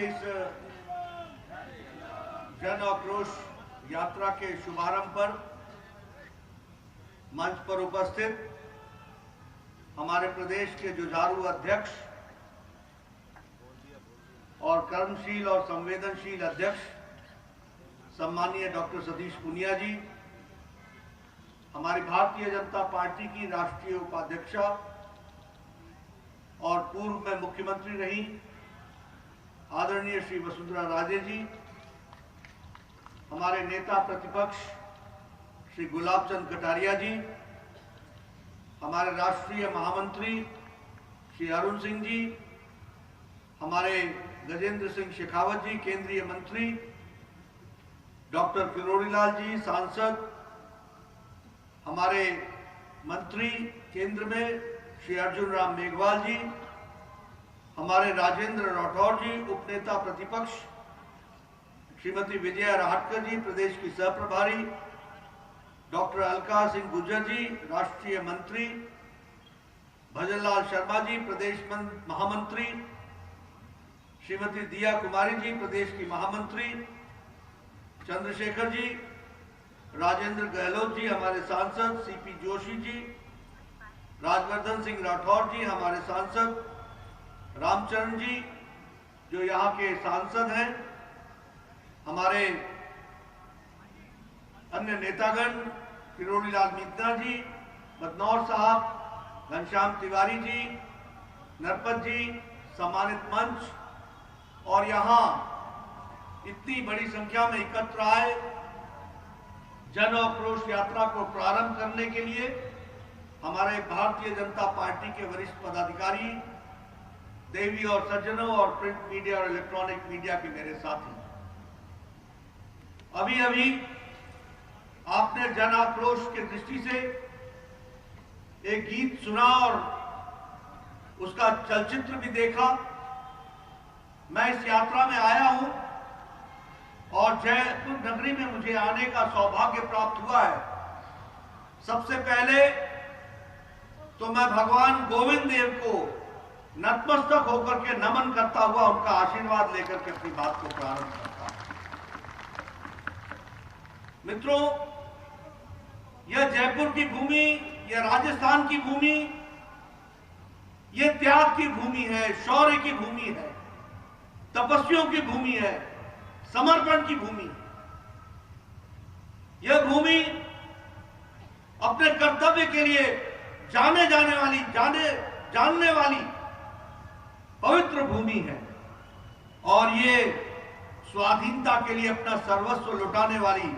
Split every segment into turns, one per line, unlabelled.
इस जन आक्रोश यात्रा के शुभारंभ पर मंच पर उपस्थित हमारे प्रदेश के जुझारू अध्यक्ष और कर्मशील और संवेदनशील अध्यक्ष सम्मानीय डॉक्टर सतीश पूनिया जी, हमारी भारतीय जनता पार्टी की राष्ट्रीय उपाध्यक्षा और पूर्व में मुख्यमंत्री रही आदरणीय श्री वसुंधरा राजे जी, हमारे नेता प्रतिपक्ष श्री गुलाब चंद कटारिया जी, हमारे राष्ट्रीय महामंत्री श्री अरुण सिंह जी, हमारे गजेंद्र सिंह शेखावत जी केंद्रीय मंत्री, डॉक्टर किरोड़ी लाल जी सांसद, हमारे मंत्री केंद्र में श्री अर्जुन राम मेघवाल जी, हमारे राजेंद्र राठौर जी उपनेता प्रतिपक्ष, श्रीमती विजया राहटकर जी प्रदेश की सहप्रभारी, डॉक्टर अलका सिंह गुर्जर जी राष्ट्रीय मंत्री, भजनलाल शर्मा जी प्रदेश महामंत्री, श्रीमती दिया कुमारी जी प्रदेश की महामंत्री, चंद्रशेखर जी, राजेंद्र गहलोत जी हमारे सांसद, सीपी जोशी जी, राजवर्धन सिंह राठौर जी हमारे सांसद, रामचरण जी जो यहाँ के सांसद हैं, हमारे अन्य नेतागण किरोड़ी लाल मीतना जी, बदनौर साहब, घनश्याम तिवारी जी, नरपत जी, सम्मानित मंच और यहाँ इतनी बड़ी संख्या में एकत्र आए जन आक्रोश यात्रा को प्रारंभ करने के लिए हमारे भारतीय जनता पार्टी के वरिष्ठ पदाधिकारी, देवी और सज्जनों और प्रिंट मीडिया और इलेक्ट्रॉनिक मीडिया के मेरे साथी, अभी अभी आपने जन आक्रोश की दृष्टि से एक गीत सुना और उसका चलचित्र भी देखा। मैं इस यात्रा में आया हूं और जयपुर नगरी में मुझे आने का सौभाग्य प्राप्त हुआ है। सबसे पहले तो मैं भगवान गोविंद देव को नतमस्तक होकर के नमन करता हुआ उनका आशीर्वाद लेकर के अपनी बात को प्रारंभ करता हूं। मित्रों, यह जयपुर की भूमि, यह राजस्थान की भूमि, यह त्याग की भूमि है, शौर्य की भूमि है, तपस्वियों की भूमि है, समर्पण की भूमि। यह भूमि अपने कर्तव्य के लिए जानने वाली पवित्र भूमि है और ये स्वाधीनता के लिए अपना सर्वस्व लुटाने वाली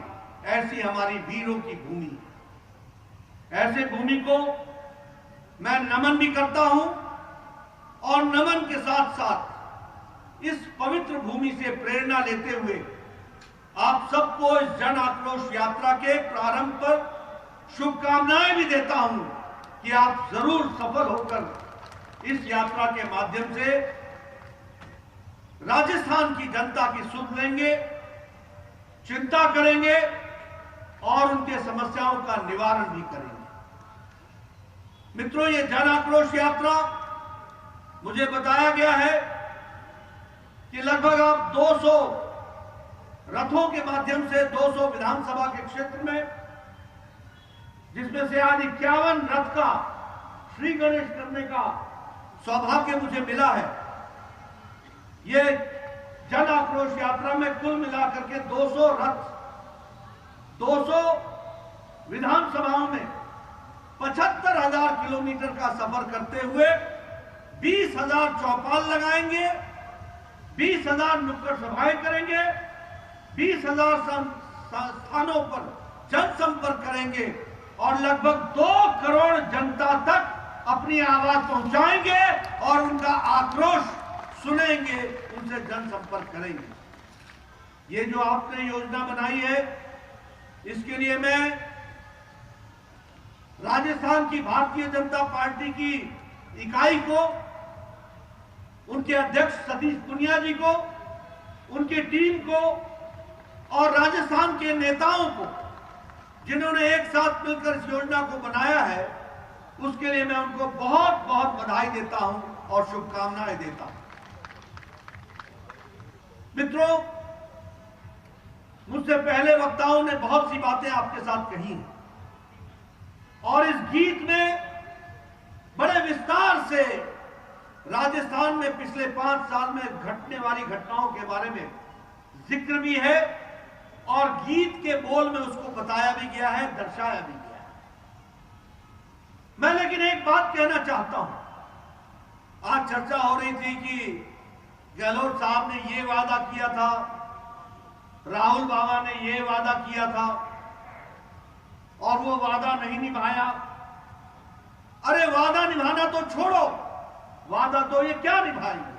ऐसी हमारी वीरों की भूमि। ऐसे भूमि को मैं नमन भी करता हूं और नमन के साथ साथ इस पवित्र भूमि से प्रेरणा लेते हुए आप सबको इस जन आक्रोश यात्रा के प्रारंभ पर शुभकामनाएं भी देता हूं कि आप जरूर सफल होकर इस यात्रा के माध्यम से राजस्थान की जनता की सुध लेंगे, चिंता करेंगे और उनके समस्याओं का निवारण भी करेंगे। मित्रों, ये जन आक्रोश यात्रा मुझे बताया गया है कि लगभग आप 200 रथों के माध्यम से 200 विधानसभा के क्षेत्र में, जिसमें से आज 51 रथ का श्री गणेश करने का सौभाग्य मुझे मिला है। ये जन आक्रोश यात्रा में कुल मिलाकर के 200 रथ 200 विधानसभाओं में 75,000 किलोमीटर का सफर करते हुए 20,000 चौपाल लगाएंगे, 20,000 नुक्कड़ सभाएं करेंगे, 20,000 स्थानों पर जनसंपर्क करेंगे और लगभग 2 करोड़ जनता तक अपनी आवाज पहुंचाएंगे और उनका आक्रोश सुनेंगे, उनसे जनसंपर्क करेंगे। ये जो आपने योजना बनाई है, इसके लिए मैं राजस्थान की भारतीय जनता पार्टी की इकाई को, उनके अध्यक्ष सतीश पूनिया जी को, उनकी टीम को और राजस्थान के नेताओं को जिन्होंने एक साथ मिलकर इस योजना को बनाया है, उसके लिए मैं उनको बहुत बहुत बधाई देता हूं और शुभकामनाएं देता हूं। मित्रों, मुझसे पहले वक्ताओं ने बहुत सी बातें आपके साथ कही हैं और इस गीत में बड़े विस्तार से राजस्थान में पिछले 5 साल में घटने वाली घटनाओं के बारे में जिक्र भी है और गीत के बोल में उसको बताया भी गया है, दर्शाया भी गया है। मैं लेकिन एक बात कहना चाहता हूं। आज चर्चा हो रही थी कि गहलोत साहब ने ये वादा किया था, राहुल बाबा ने ये वादा किया था और वो वादा नहीं निभाया। अरे वादा निभाना तो छोड़ो, वादा तो ये क्या निभाएंगे।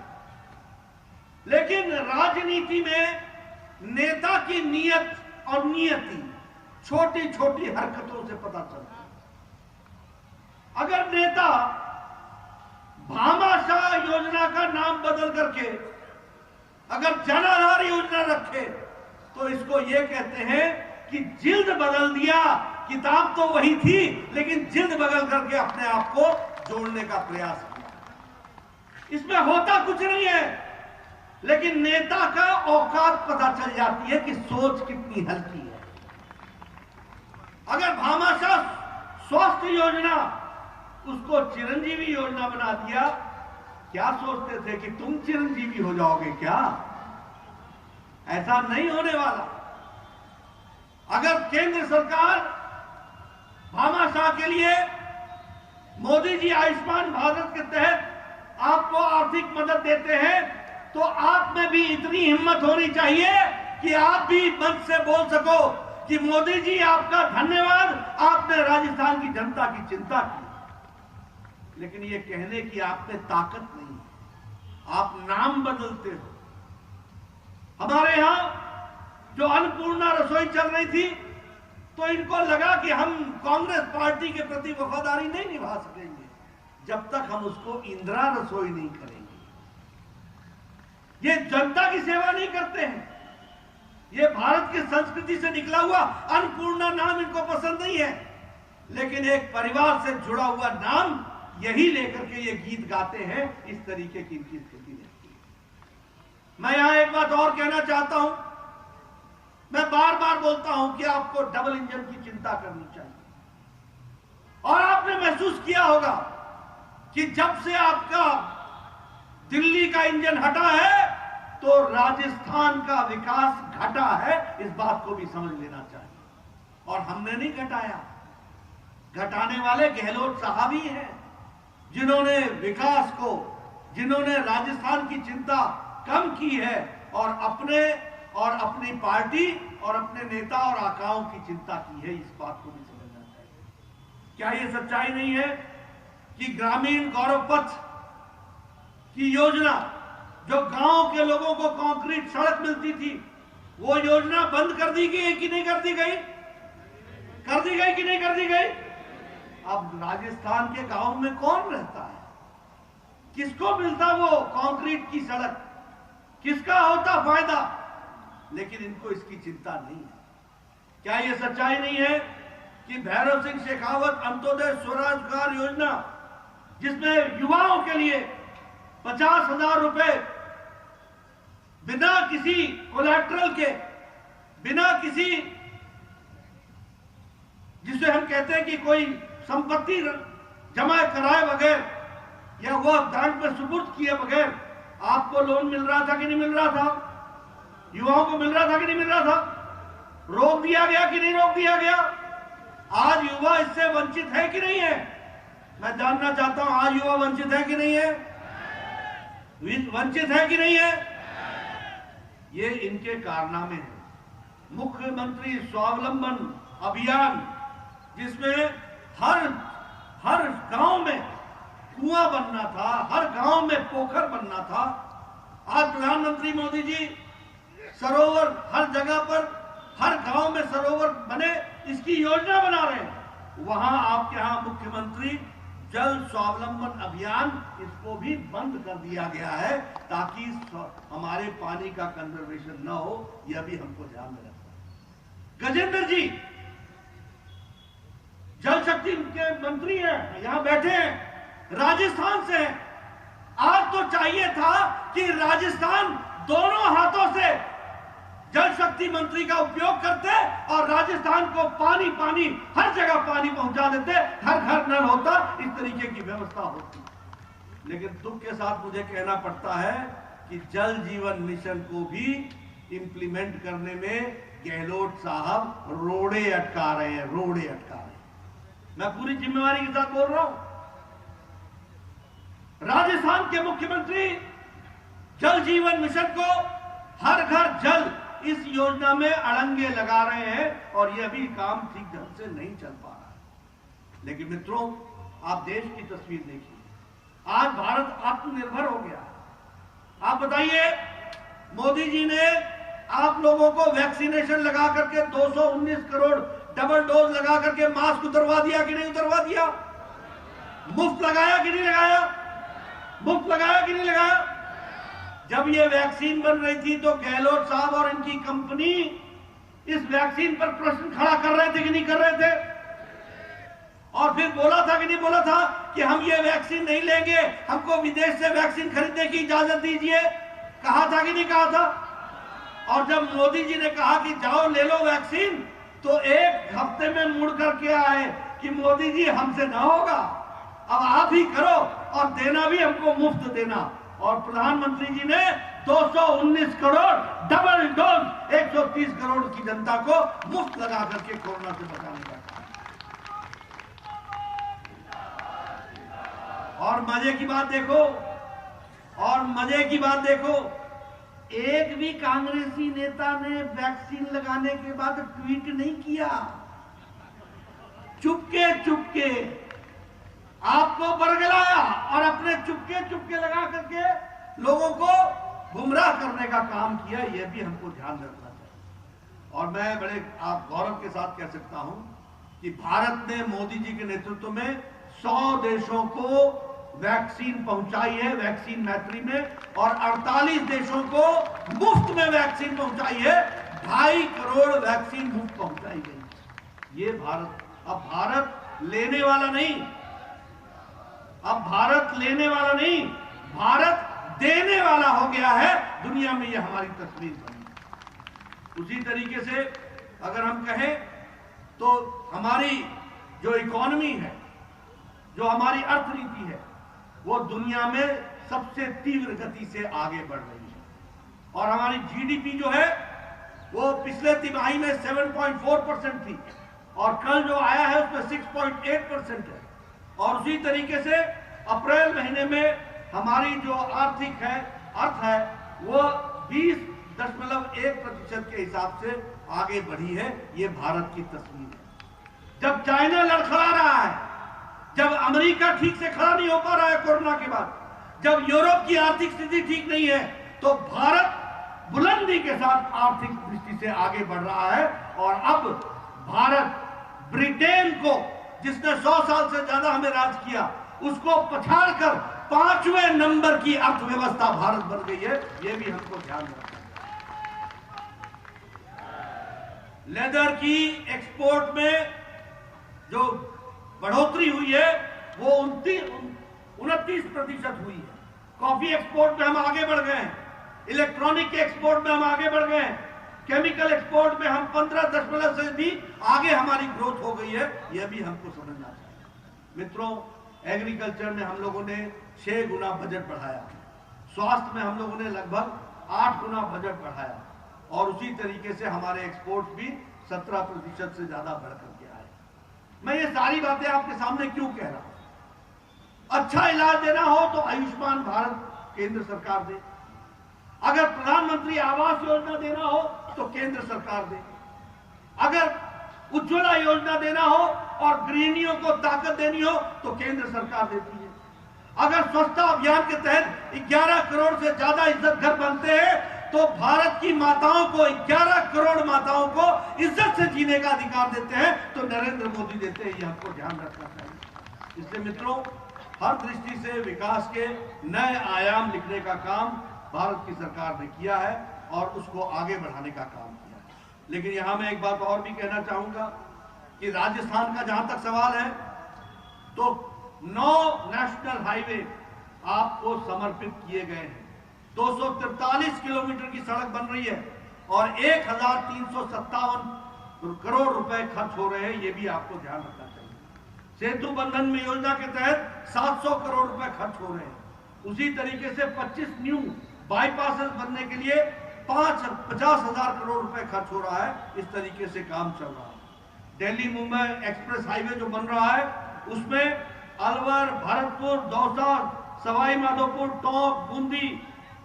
लेकिन राजनीति में नेता की नीयत और नियति छोटी छोटी हरकतों से पता चलती है। अगर नेता भामाशाह योजना का नाम बदल करके अगर जन आधार योजना रखे तो इसको ये कहते हैं कि जिल्द बदल दिया, किताब तो वही थी लेकिन जिल्द बदल करके अपने आप को जोड़ने का प्रयास किया। इसमें होता कुछ नहीं है, लेकिन नेता का औकात पता चल जाती है कि सोच कितनी हल्की है। अगर भामाशाह स्वास्थ्य योजना उसको चिरंजीवी योजना बना दिया, क्या सोचते थे कि तुम चिरंजीवी हो जाओगे क्या? ऐसा नहीं होने वाला। अगर केंद्र सरकार भामाशाह के लिए मोदी जी आयुष्मान भारत के तहत आपको आर्थिक मदद देते हैं तो आप में भी इतनी हिम्मत होनी चाहिए कि आप भी मंच से बोल सको कि मोदी जी आपका धन्यवाद, आपने राजस्थान की जनता की चिंता की। लेकिन ये कहने की आप में ताकत नहीं है, आप नाम बदलते हो। हमारे यहां जो अन्नपूर्णा रसोई चल रही थी तो इनको लगा कि हम कांग्रेस पार्टी के प्रति वफादारी नहीं निभा सकेंगे जब तक हम उसको इंदिरा रसोई नहीं करेंगे। ये जनता की सेवा नहीं करते हैं, ये भारत की संस्कृति से निकला हुआ अन्नपूर्णा नाम इनको पसंद नहीं है, लेकिन एक परिवार से जुड़ा हुआ नाम यही लेकर के ये गीत गाते हैं। इस तरीके की इनकी स्थिति रहती है। मैं यहां एक बात और कहना चाहता हूं। मैं बार बार बोलता हूं कि आपको डबल इंजन की चिंता करनी चाहिए और आपने महसूस किया होगा कि जब से आपका दिल्ली का इंजन हटा है तो राजस्थान का विकास घटा है। इस बात को भी समझ लेना चाहिए। और हमने नहीं घटाया, घटाने वाले गहलोत साहब ही हैं, जिन्होंने विकास को, जिन्होंने राजस्थान की चिंता कम की है और अपनी पार्टी और अपने नेता और आकाओं की चिंता की है। इस बात को भी समझना चाहिए। क्या यह सच्चाई नहीं है कि ग्रामीण गौरव पथ की योजना, जो गांव के लोगों को कंक्रीट सड़क मिलती थी, वो योजना बंद कर दी गई कि नहीं कर दी गई? कर दी गई कि नहीं कर दी गई? अब राजस्थान के गांव में कौन रहता है? किसको मिलता वो कंक्रीट की सड़क? किसका होता फायदा? लेकिन इनको इसकी चिंता नहीं है। क्या यह सच्चाई नहीं है कि भैरव सिंह शेखावत अंत्योदय स्वरोजगार योजना, जिसमें युवाओं के लिए 50,000 रुपए बिना किसी कोलैटरल के, बिना किसी, जिसे हम कहते हैं कि कोई संपत्ति जमा कराए बगैर या वो बैंक में सुपुर्द किए बगैर आपको लोन मिल रहा था कि नहीं मिल रहा था? युवाओं को मिल रहा था कि नहीं मिल रहा था? रोक दिया गया कि नहीं रोक दिया गया? आज युवा इससे वंचित है कि नहीं है? मैं जानना चाहता हूं, आज युवा वंचित है कि नहीं है? वंचित है कि नहीं है? ये इनके कारनामे हैं। मुख्यमंत्री स्वावलंबन अभियान, जिसमें हर गांव में कुआं बनना था, हर गांव में पोखर बनना था। आज प्रधानमंत्री मोदी जी सरोवर, हर जगह पर, हर गांव में सरोवर बने, इसकी योजना बना रहे हैं। वहां आपके यहां मुख्यमंत्री जल स्वावलंबन अभियान, इसको भी बंद कर दिया गया है ताकि हमारे पानी का कंजर्वेशन न हो। यह भी हमको ध्यान में रखना है। गजेंद्र जी जल शक्ति के मंत्री हैं, यहां बैठे हैं, राजस्थान से हैं। आज तो चाहिए था कि राजस्थान दोनों हाथों से जल शक्ति मंत्री का उपयोग करते और राजस्थान को पानी पानी हर जगह पानी पहुंचा देते, हर घर नल होता, इस तरीके की व्यवस्था होती। लेकिन दुख के साथ मुझे कहना पड़ता है कि जल जीवन मिशन को भी इंप्लीमेंट करने में गहलोत साहब रोड़े अटका रहे हैं, रोड़े अटका रहे हैं। मैं पूरी जिम्मेवारी के साथ बोल रहा हूं। राजस्थान के मुख्यमंत्री जल जीवन मिशन को हर घर जल इस योजना में अड़ंगे लगा रहे हैं और यह भी काम ठीक ढंग से नहीं चल पा रहा है। लेकिन मित्रों, आप देश की तस्वीर देखिए, आज भारत आत्मनिर्भर हो गया। आप बताइए, मोदी जी ने आप लोगों को वैक्सीनेशन लगा करके 219 करोड़ डबल डोज लगा करके मास्क उतरवा दिया कि नहीं उतरवा दिया? मुफ्त लगाया कि नहीं लगाया? मुफ्त लगाया कि नहीं लगाया? जब ये वैक्सीन बन रही थी तो गहलोत साहब और इनकी कंपनी इस वैक्सीन पर प्रश्न खड़ा कर रहे थे कि नहीं कर रहे थे? और फिर बोला था कि नहीं बोला था कि हम ये वैक्सीन नहीं लेंगे, हमको विदेश से वैक्सीन खरीदने की इजाजत दीजिए? कहा था कि नहीं कहा था? और जब मोदी जी ने कहा कि जाओ ले लो वैक्सीन, तो एक हफ्ते में मुड़ करके आए कि मोदी जी हमसे ना होगा, अब आप ही करो और देना भी हमको मुफ्त देना। और प्रधानमंत्री जी ने 219 करोड़ डबल डोज 130 करोड़ की जनता को मुफ्त लगा करके कोरोना से बचाने का काम। और मजे की बात देखो, और मजे की बात देखो, एक भी कांग्रेसी नेता ने वैक्सीन लगाने के बाद ट्वीट नहीं किया। चुपके चुपके आपको बरगलाया और अपने चुपके चुपके लगा करके लोगों को गुमराह करने का काम किया। यह भी हमको ध्यान रखना चाहिए। और मैं बड़े आप गौरव के साथ कह सकता हूं कि भारत ने मोदी जी के नेतृत्व में 100 देशों को वैक्सीन पहुंचाई है, वैक्सीन मैत्री में, और 48 देशों को मुफ्त में वैक्सीन पहुंचाई है। 2.5 करोड़ वैक्सीन मुफ्त पहुंचाई गई। ये भारत, अब भारत लेने वाला नहीं, अब भारत लेने वाला नहीं, भारत देने वाला हो गया है। दुनिया में यह हमारी तस्वीर बनी। उसी तरीके से अगर हम कहें तो हमारी जो इकोनॉमी है, जो हमारी अर्थनीति है, वो दुनिया में सबसे तीव्र गति से आगे बढ़ रही है। और हमारी जीडीपी जो है वो पिछले तिमाही में 7.4% थी और कल जो आया है उसमें 6.8% है। और उसी तरीके से अप्रैल महीने में हमारी जो आर्थिक है, अर्थ है, वो 20.1% के हिसाब से आगे बढ़ी है। ये भारत की तस्वीर है। जब चाइना लड़खड़ा रहा है, जब अमेरिका ठीक से खड़ा नहीं हो पा रहा है कोरोना के बाद, जब यूरोप की आर्थिक स्थिति ठीक नहीं है, तो भारत बुलंदी के साथ आर्थिक दृष्टि से आगे बढ़ रहा है। और अब भारत ब्रिटेन को, जिसने 100 साल से ज्यादा हमें राज किया, उसको पछाड़कर 5वें नंबर की अर्थव्यवस्था भारत बन गई है। यह भी हमको ध्यान रखना है। लेदर की एक्सपोर्ट में जो बढ़ोतरी हुई है वो 29% हुई है। कॉफी एक्सपोर्ट में हम आगे बढ़ गए हैं, इलेक्ट्रॉनिक के एक्सपोर्ट में हम आगे बढ़ गए हैं, केमिकल एक्सपोर्ट में हम 15% से भी आगे हमारी ग्रोथ हो गई है। यह भी हमको समझना चाहिए। मित्रों, एग्रीकल्चर में हम लोगों ने 6 गुना बजट बढ़ाया, स्वास्थ्य में हम लोगों ने लगभग 8 गुना बजट बढ़ाया, और उसी तरीके से हमारे एक्सपोर्ट भी 17% से ज्यादा बढ़ करके आए। मैं ये सारी बातें आपके सामने क्यों कह रहा हूं? अच्छा इलाज देना हो तो आयुष्मान भारत केंद्र सरकार दे, अगर प्रधानमंत्री आवास योजना देना हो तो केंद्र सरकार दे, अगर उज्ज्वला योजना देना हो और गृहिणियों को ताकत देनी हो तो केंद्र सरकार देती है, अगर स्वच्छता अभियान के तहत 11 करोड़ से ज्यादा इज्जत घर बनते हैं तो भारत की माताओं को, 11 करोड़ माताओं को इज्जत से जीने का अधिकार देते हैं तो नरेंद्र मोदी देते हैं। यह हमको ध्यान रखना चाहिए। इसलिए मित्रों, हर दृष्टि से विकास के नए आयाम लिखने का काम भारत की सरकार ने किया है और उसको आगे बढ़ाने का काम किया है। लेकिन यहां मैं एक बात और भी कहना चाहूंगा कि राजस्थान का जहां तक सवाल है तो 9 नेशनल हाईवे आपको समर्पित किए गए हैं। 243 किलोमीटर की सड़क बन रही है और 1357 करोड़ रुपए खर्च हो रहे हैं, ये भी आपको ध्यान रखना चाहिए। सेतु बंधन में योजना के तहत 700 करोड़ रुपए खर्च हो रहे हैं। उसी तरीके से 25 न्यू बाईपासेस बनने के लिए 50,000 करोड़ रुपए खर्च हो रहा है। इस तरीके से काम चल रहा है। दिल्ली मुंबई एक्सप्रेस हाईवे जो बन रहा है उसमें अलवर, भरतपुर, दौसा, सवाई माधोपुर, टोंक, बूंदी,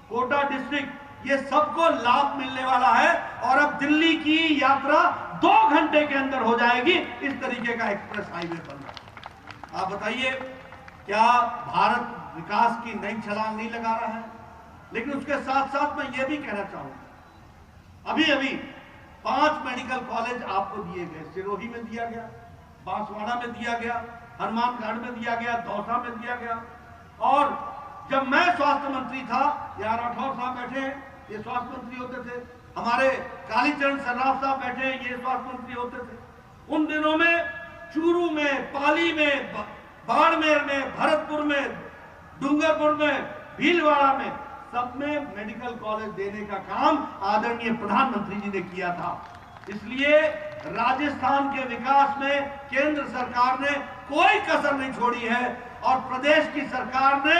कोटा डिस्ट्रिक्ट, ये सबको लाभ मिलने वाला है और अब दिल्ली की यात्रा 2 घंटे के अंदर हो जाएगी। इस तरीके का एक्सप्रेस हाईवे बन रहा है। आप बताइए, क्या भारत विकास की नई छलांग नहीं लगा रहा है? लेकिन उसके साथ साथ मैं ये भी कहना चाहूंगा, अभी अभी 5 मेडिकल कॉलेज आपको दिए गए। सिरोही में दिया गया, बांसवाड़ा में दिया गया, हनुमानगढ़ में दिया गया, दौसा में दिया गया। और जब मैं स्वास्थ्य मंत्री था, यहाँ राठौर साहब बैठे, ये स्वास्थ्य मंत्री होते थे, हमारे कालीचरण सर्राफ साहब बैठे, ये स्वास्थ्य मंत्री होते थे। उन दिनों में चूरू में, पाली में, बाड़मेर में, भरतपुर में, डूंगरपुर में, भीलवाड़ा में, सब में मेडिकल कॉलेज देने का काम आदरणीय प्रधानमंत्री जी ने किया था। इसलिए राजस्थान के विकास में केंद्र सरकार ने कोई कसर नहीं छोड़ी है और प्रदेश की सरकार ने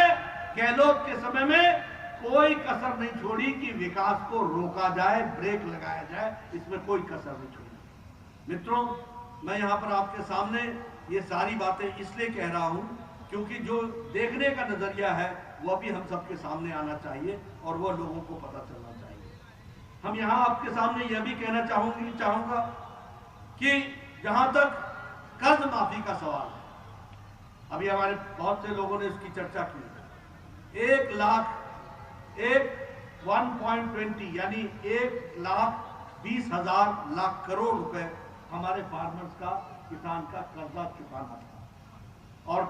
गहलोत के समय में कोई कसर नहीं छोड़ी कि विकास को रोका जाए, ब्रेक लगाया जाए। इसमें कोई कसर नहीं छोड़ी। मित्रों, मैं यहां पर आपके सामने ये सारी बातें इसलिए कह रहा हूं क्योंकि जो देखने का नजरिया है वह भी हम सबके सामने आना चाहिए और वह लोगों को पता चलना चाहिए। हम यहां आपके सामने यह भी कहना चाहूंगा कि जहां तक कर्ज माफी का सवाल है, अभी हमारे बहुत से लोगों ने इसकी चर्चा की। 1,20 यानी 1,20,000 करोड़ रुपए हमारे फार्मर्स का, किसान का कर्जा चुकाना था। और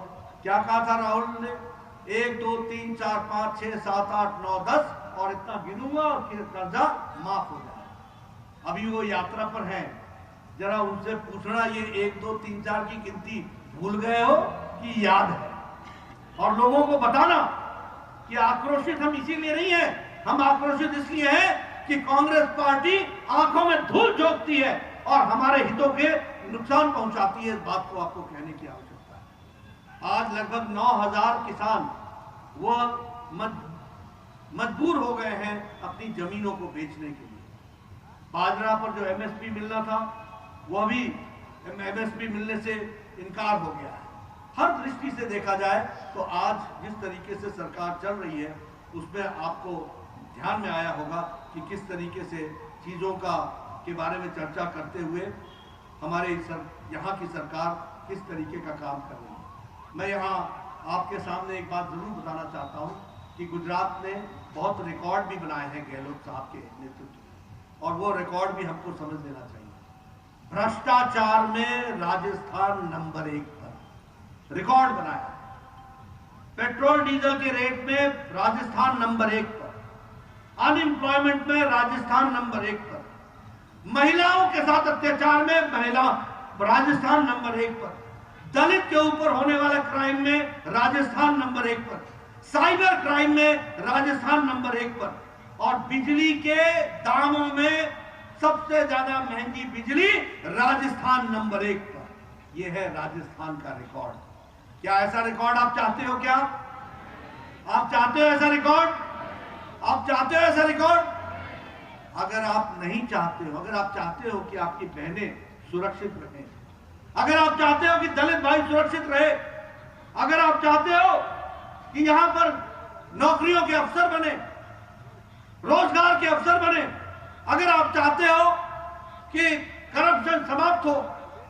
क्या कहा था राहुल ने? 1, 2, 3, 4, 5, 6, 7, 8, 9, 10 और इतना गिनूंगा और फिर कर्जा माफ हो जाए। अभी वो यात्रा पर हैं, जरा उनसे पूछना ये 1, 2, 3, 4 की गिनती भूल गए हो कि याद है? और लोगों को बताना कि आक्रोशित हम इसीलिए नहीं है, हम आक्रोशित इसलिए हैं कि कांग्रेस पार्टी आंखों में धूल झोंकती है और हमारे हितों के नुकसान पहुंचाती है। इस बात को आपको कहने की आवश्यकता है। आज लगभग 9,000 किसान वो मजबूर हो गए हैं अपनी जमीनों को बेचने के लिए। बाजरा पर जो एमएसपी मिलना था वह भी एमएसपी मिलने से इनकार हो गया है। हर दृष्टि से देखा जाए तो आज जिस तरीके से सरकार चल रही है उसमें आपको ध्यान में आया होगा कि किस तरीके से चीज़ों के बारे में चर्चा करते हुए हमारे यहाँ की सरकार किस तरीके का काम कर रही है। मैं यहाँ आपके सामने एक बात जरूर बताना चाहता हूँ कि गुजरात ने बहुत रिकॉर्ड भी बनाए हैं गहलोत साहब के नेतृत्व में, और वो रिकॉर्ड भी हमको समझ लेना चाहिए। भ्रष्टाचार में राजस्थान नंबर 1 पर रिकॉर्ड बनाया। पेट्रोल डीजल के रेट में राजस्थान नंबर 1 पर, अनएम्प्लॉयमेंट में राजस्थान नंबर 1 पर, महिलाओं के साथ अत्याचार में राजस्थान नंबर 1 पर, दलित के ऊपर होने वाले क्राइम में राजस्थान नंबर 1 पर, साइबर क्राइम में राजस्थान नंबर 1 पर, और बिजली के दामों में सबसे ज्यादा महंगी बिजली राजस्थान नंबर 1 पर। यह है राजस्थान का रिकॉर्ड। क्या ऐसा रिकॉर्ड आप चाहते हो? क्या आप चाहते हो ऐसा रिकॉर्ड? आप चाहते हो ऐसा रिकॉर्ड? अगर आप नहीं चाहते हो, अगर आप चाहते हो कि आपकी बहनें सुरक्षित रहें, अगर आप चाहते हो कि दलित भाई सुरक्षित रहे, अगर आप चाहते हो कि यहां पर नौकरियों के अवसर बने, रोजगार के अवसर बने, अगर आप चाहते हो कि करप्शन समाप्त हो,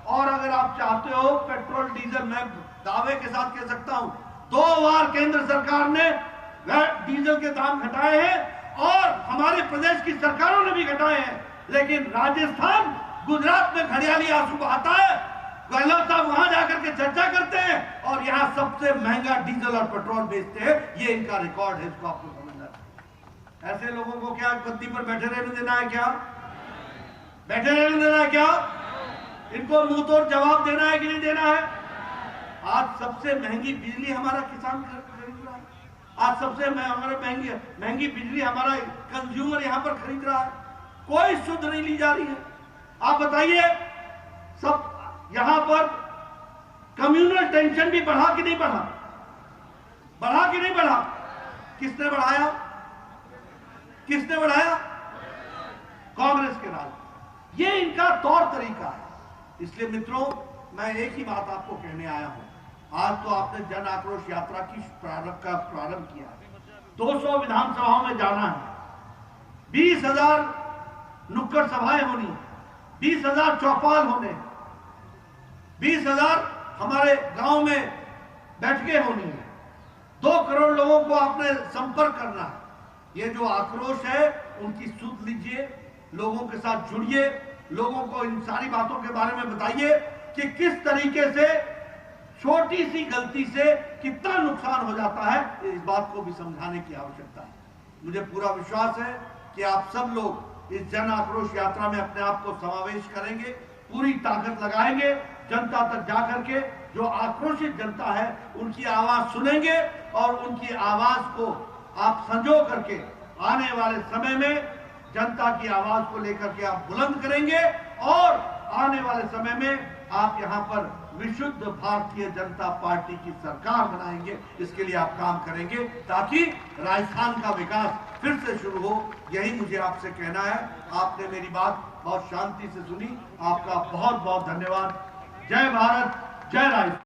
और अगर आप चाहते हो पेट्रोल डीजल, मैं दावे के साथ कह सकता हूं 2 बार केंद्र सरकार ने डीजल के दाम घटाए हैं और हमारे प्रदेश की सरकारों ने भी घटाए हैं, लेकिन राजस्थान, गुजरात में घड़ियाली आंसू बहाता है। गहलोत साहब वहां जाकर के चर्चा करते हैं और यहां सबसे महंगा डीजल और पेट्रोल बेचते हैं। ये इनका रिकॉर्ड है, इसको आपको समझना चाहिए। ऐसे लोगों को क्या गद्दी पर बैठे रहने देना है? क्या बैठे रहने देना है? क्या इनको मुंह तोड़ जवाब देना है कि नहीं देना है? आज सबसे महंगी बिजली हमारा किसान खरीद रहा है। आज सबसे हमारे महंगी बिजली हमारा कंज्यूमर यहाँ पर खरीद रहा है, कोई शुद्ध नहीं ली जा रही है। आप बताइए, सब यहाँ पर कम्युनल टेंशन भी बढ़ा कि नहीं बढ़ा? बढ़ा कि नहीं बढ़ा? किसने बढ़ाया? किसने बढ़ाया? कांग्रेस के राज। ये इनका तौर तरीका है। इसलिए मित्रों, मैं एक ही बात आपको कहने आया हूं। आज तो आपने जन आक्रोश यात्रा की प्रारंभ किया है। 200 विधानसभाओं में जाना है, 20,000 नुक्कड़ सभाएं होनी, 20,000 चौपाल होने, 20,000 हमारे गांव में बैठकें होनी है, 2 करोड़ लोगों को आपने संपर्क करना है। ये जो आक्रोश है उनकी सूद लीजिए, लोगों के साथ जुड़िए, लोगों को इन सारी बातों के बारे में बताइए कि किस तरीके से छोटी सी गलती से कितना नुकसान हो जाता है। इस बात को भी समझाने की आवश्यकता है। मुझे पूरा विश्वास है कि आप सब लोग इस जन आक्रोश यात्रा में अपने आप को समावेश करेंगे, पूरी ताकत लगाएंगे, जनता तक जाकर के जो आक्रोशित जनता है उनकी आवाज सुनेंगे और उनकी आवाज को आप संजो करके आने वाले समय में जनता की आवाज को लेकर के आप बुलंद करेंगे और आने वाले समय में आप यहां पर विशुद्ध भारतीय जनता पार्टी की सरकार बनाएंगे। इसके लिए आप काम करेंगे ताकि राजस्थान का विकास फिर से शुरू हो। यही मुझे आपसे कहना है। आपने मेरी बात बहुत शांति से सुनी, आपका बहुत बहुत धन्यवाद। जय भारत, जय राजस्थान।